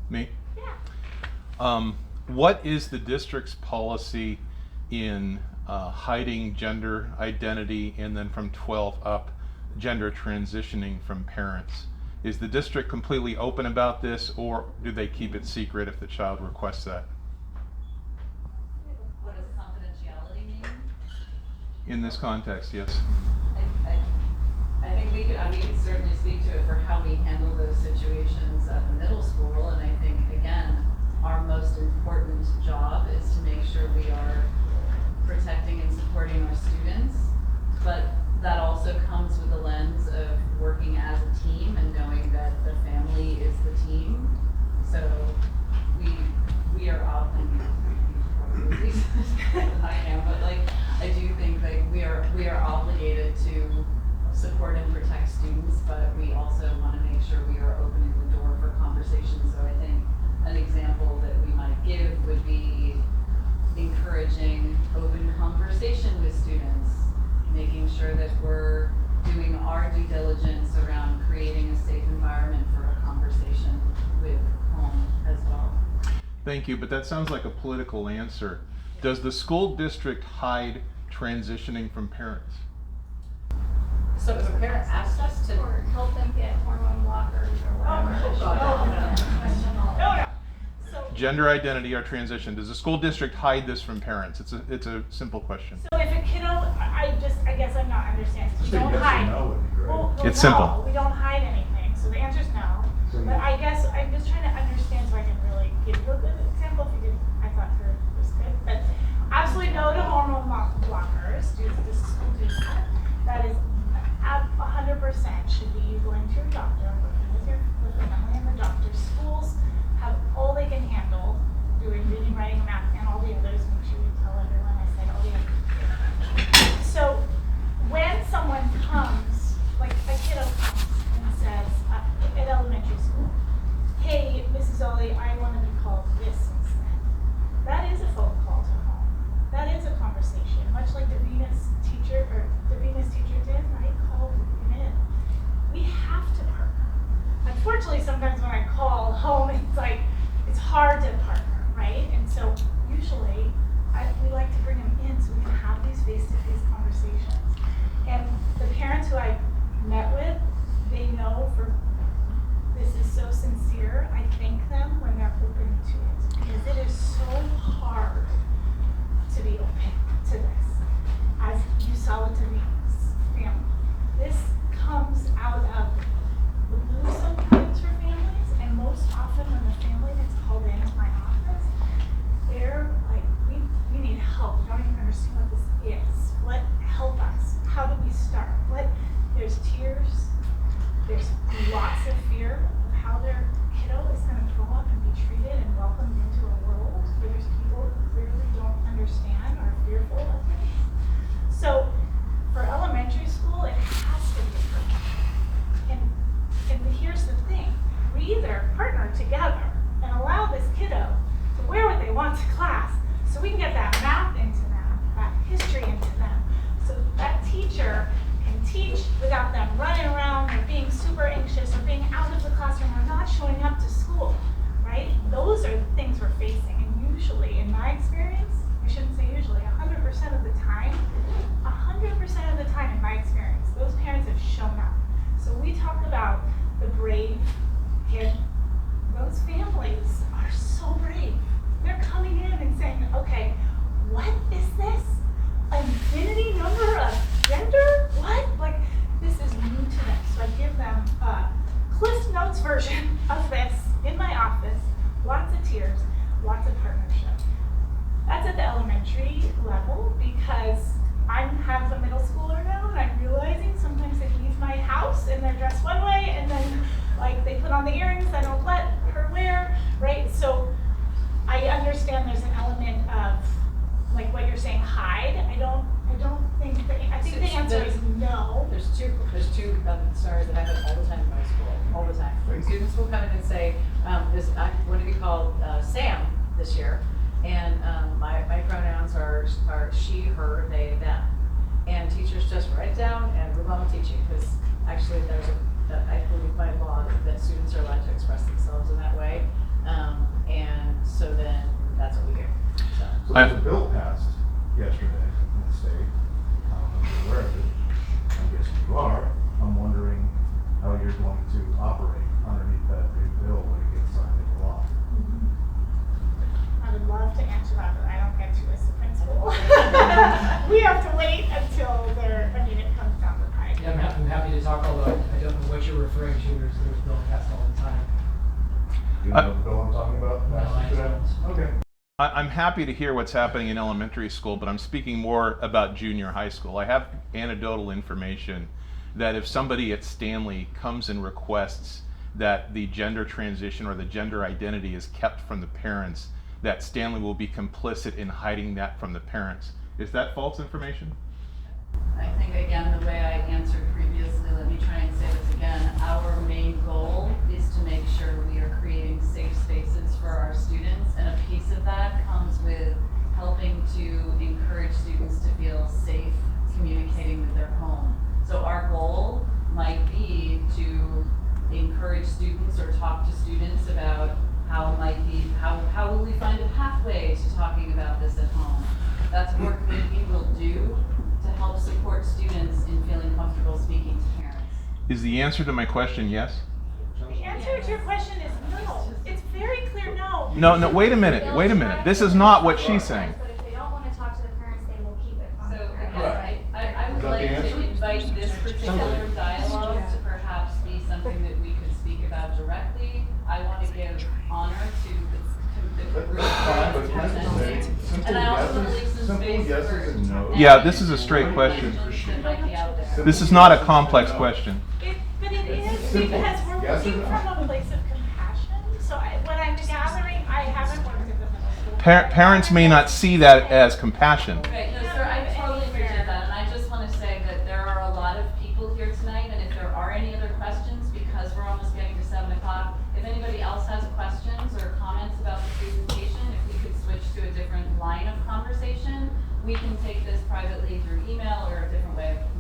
Me? Yeah. What is the district's policy in hiding gender identity and then from 12 up, gender transitioning from parents? Is the district completely open about this, or do they keep it secret if the child requests that? What does confidentiality mean? In this context, yes. I think we could certainly speak to it for how we handle those situations at the middle school, and I think, again, our most important job is to make sure we are protecting and supporting our students, but that also comes with the lens of working as a team and knowing that the family is the team. So we are obligated, I am, but like, I do think like we are obligated to support and protect students, but we also want to make sure we are opening the door for conversations. So I think an example that we might give would be encouraging open conversation with students, making sure that we're doing our due diligence around creating a safe environment for a conversation with home as well. Thank you, but that sounds like a political answer. Does the school district hide transitioning from parents? So if a parent asks us to Or help them get hormone blockers or whatever. no. So, Gender identity or transition. Does the school district hide this from parents? It's a simple question. so if a kiddo, I guess I'm not understanding. We Say don't yes or hide. no would be great. Well, It's no, simple. we don't hide anything. So the answer is no. But I guess I'm just trying to understand so I can really give you a good example. If you did, I thought her was good. But absolutely no to hormone blockers. The school do that. That is 100% should be you going to your doctor, working with the family and the doctor. Schools have all they can handle, doing reading, writing, math, and all the others. Make sure you tell everyone I said all the others. So when someone comes, like a kiddo comes and says at elementary school, hey, Mrs. Ollie, I want to be called this instead. That is a phone call to home. That is a conversation, much like the Venus teacher did, right? Called him in. We have to partner. Unfortunately, sometimes when I call home, it's hard to partner, right? And so usually we like to bring them in so we can have these face-to-face conversations. And the parents who I met with, they know this is so sincere. I thank them when they're open to it, because it is so hard to be open to this. As you saw with Davina's family, this comes out of the blue sometimes for families, and most often when the family gets called in at my office, they're like, we need help. We don't even understand what this is. Help us? How do we start? There's tears. There's lots of fear of how their kiddo is going to grow up and be treated and welcomed into a world where there's people who clearly don't understand or are fearful of things. So for elementary school, it has to be different. And here's the thing. We either partner together and allow this kiddo to wear what they want to class so we can get that math into them, that history into them, so that teacher can teach without them running around or being super anxious or being out of the classroom or not showing up to school, right? Those are the things we're facing. And usually, in my experience, I shouldn't say usually, 100% of the time in my experience, those parents have shown up. So we talk about the brave kid. Those families are so brave. They're coming in and saying, okay, what is this? Infinity number of gender? What? This is new to them. So I give them a Cliff Notes version of this in my office. Lots of tears, lots of partnership. That's at the elementary level, because I have a middle schooler now, and I'm realizing sometimes they leave my house and they're dressed one way, and then they put on the earrings I don't let her wear, right? So I understand there's an element of what you're saying, hide. I don't think I think the answer is no. There's two scenarios that happen all the time in my school, all the time. Students will come in and say, I'm going to be called Sam this year, and my pronouns are she, her, they, them. And teachers just write it down and move on with teaching, because actually there's I believe by law that students are allowed to express themselves in that way. So there's a bill passed yesterday in the state. I don't know if you're aware of it. I guess you are. I'm wondering how you're going to operate underneath that new bill when it gets signed into law. I would love to answer that, but I don't get to as the principal. We have to wait until it comes down the pike. Yeah, I'm happy to talk, although I don't know what you're referring to. There's bill passed all the time. Do you know the bill I'm talking about? No, I don't. Okay. I'm happy to hear what's happening in elementary school, but I'm speaking more about junior high school. I have anecdotal information that if somebody at Stanley comes and requests that the gender transition or the gender identity is kept from the parents, that Stanley will be complicit in hiding that from the parents. Is that false information? I think, again, the way I answered previously, let me try and say this again. Our main goal is to make sure we are creating safe spaces for our students, and a piece of that comes with helping to encourage students to feel safe communicating with their home. So our goal might be to encourage students or talk to students about how will we find a pathway to talking about this at home. That's work that we will do to help support students in feeling comfortable speaking to parents. Is the answer to my question yes? The answer to your question is no. It's very clear no. No, wait a minute. This is not what she's saying. But if they don't want to talk to the parents, they will keep it So confidential. again, I would Is that the like answer? to invite this particular dialogue to perhaps be something that we could speak about directly. I want to give honor to the group That's fine, but that can I say presented. simple And I also want to leave yeses, some simple space yeses for and no's? Yeah, this is a straight question. questions that might be out there. This is not a complex question. But it is Simple. because we're Yes or working no? from a place of compassion. So what I'm gathering, I haven't worked at the middle school. Parents may not see that as compassion. Right, no, sir, I totally appreciate that, and I just want to say that there are a lot of people here tonight, and if there are any other questions, because we're almost getting to 7 o'clock, if anybody else has questions or comments about the presentation, if we could switch to a different line of conversation, we can take this privately through email or a different way of